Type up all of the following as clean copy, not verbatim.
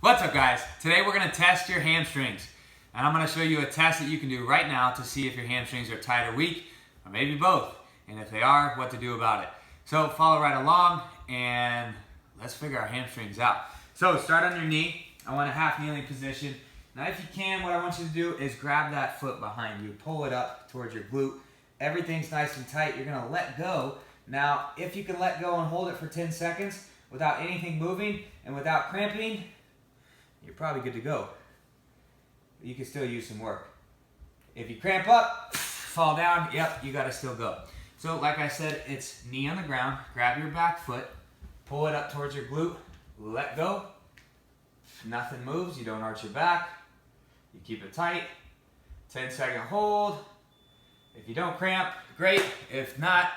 What's up, guys? Today we're going to test your hamstrings. And I'm going to show you a test that you can do right now to see if your hamstrings are tight or weak, or maybe both. And if they are, what to do about it. So follow right along and let's figure our hamstrings out. So start on your knee. I want a half kneeling position. Now if you can, what I want you to do is grab that foot behind you. Pull it up towards your glute. Everything's nice and tight. You're going to let go. Now if you can let go and hold it for 10 seconds without anything moving and without cramping, you're probably good to go. You can still use some work. If you cramp up, fall down, yep, you gotta still go. So like I said, it's knee on the ground, grab your back foot, pull it up towards your glute, let go. Nothing moves, you don't arch your back. You keep it tight. 10-second hold. If you don't cramp, great. If not,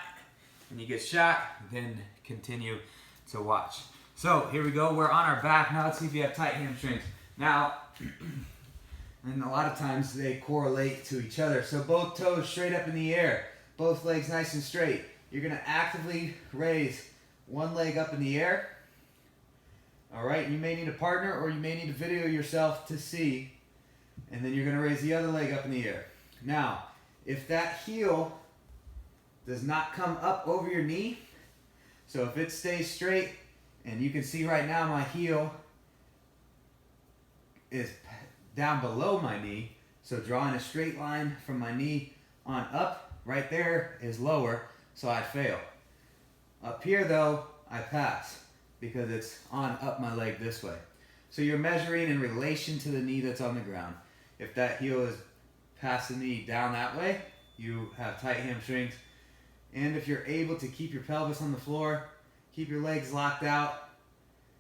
and you get shot, then continue to watch. So here we go, we're on our back. Now let's see if you have tight hamstrings. Now, and a lot of times they correlate to each other. So both toes straight up in the air, both legs nice and straight. You're gonna actively raise one leg up in the air. All right, you may need a partner or you may need to video yourself to see. And then you're gonna raise the other leg up in the air. Now, if that heel does not come up over your knee, so if it stays straight, and you can see right now my heel is down below my knee, so drawing a straight line from my knee on up, right there is lower, so I fail. Up here though, I pass, because it's on up my leg this way. So you're measuring in relation to the knee that's on the ground. If that heel is past the knee down that way, you have tight hamstrings. And if you're able to keep your pelvis on the floor, keep your legs locked out,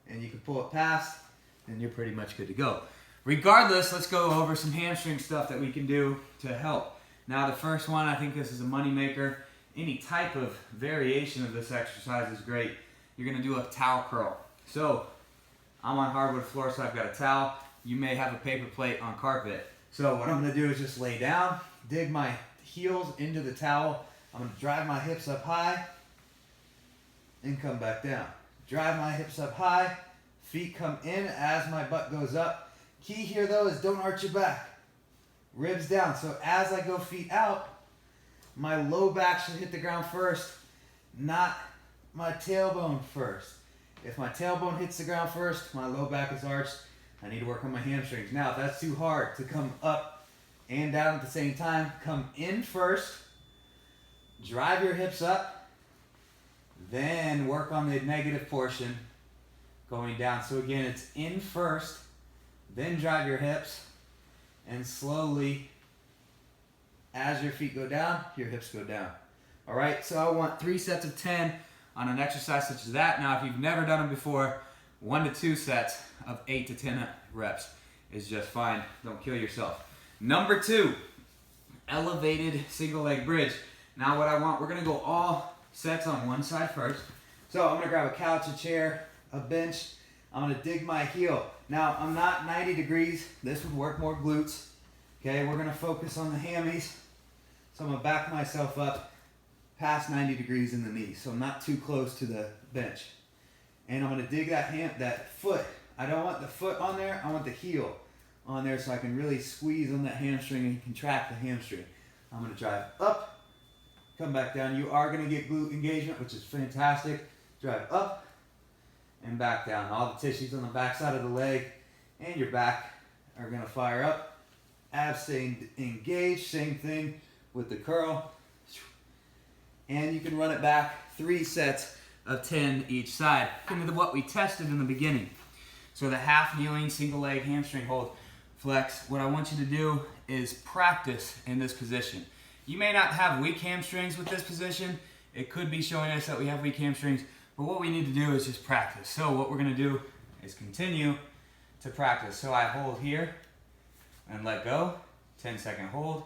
and you can pull it past, then you're pretty much good to go. Regardless, let's go over some hamstring stuff that we can do to help. Now the first one, I think this is a money maker. Any type of variation of this exercise is great. You're gonna do a towel curl. So I'm on hardwood floor, so I've got a towel. You may have a paper plate on carpet. So what I'm gonna do is just lay down, dig my heels into the towel. I'm gonna drive my hips up high and come back down. Drive my hips up high, feet come in as my butt goes up. Key here though is don't arch your back. Ribs down. So as I go feet out, my low back should hit the ground first, not my tailbone first. If my tailbone hits the ground first, my low back is arched. I need to work on my hamstrings. Now, if that's too hard to come up and down at the same time, come in first, drive your hips up, then work on the negative portion going down. So again, it's in first, then drive your hips, and slowly, as your feet go down, your hips go down. All right, so I want 3 sets of 10 on an exercise such as that. Now, if you've never done them before, 1 to 2 sets of 8 to 10 reps is just fine. Don't kill yourself. Number 2, elevated single leg bridge. Now what I want, we're gonna go all sets on one side first. So I'm gonna grab a couch, a chair, a bench. I'm gonna dig my heel. Now I'm not 90 degrees. This would work more glutes. Okay, we're gonna focus on the hammies. So I'm gonna back myself up past 90 degrees in the knee. So I'm not too close to the bench. And I'm gonna dig that foot. I don't want the foot on there, I want the heel on there so I can really squeeze on that hamstring and contract the hamstring. I'm gonna drive up, come back down. You are gonna get glute engagement, which is fantastic. Drive up and back down. All the tissues on the back side of the leg and your back are gonna fire up. Abs staying engaged, same thing with the curl. And you can run it back 3 sets of 10 each side. Into what we tested in the beginning. So the half kneeling single leg hamstring hold flex. What I want you to do is practice in this position. You may not have weak hamstrings with this position. It could be showing us that we have weak hamstrings, but what we need to do is just practice. So what we're gonna do is continue to practice. So I hold here and let go, 10-second hold.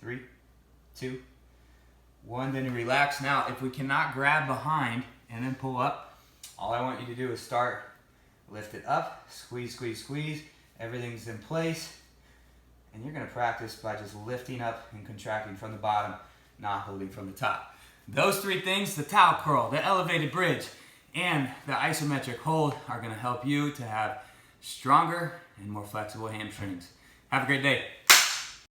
Three, 2, 1, then you relax. Now, if we cannot grab behind and then pull up, all I want you to do is start, lift it up, squeeze, squeeze, squeeze. Everything's in place. And you're gonna practice by just lifting up and contracting from the bottom, not holding from the top. Those three things, the towel curl, the elevated bridge, and the isometric hold, are going to help you to have stronger and more flexible hamstrings. Have a great day.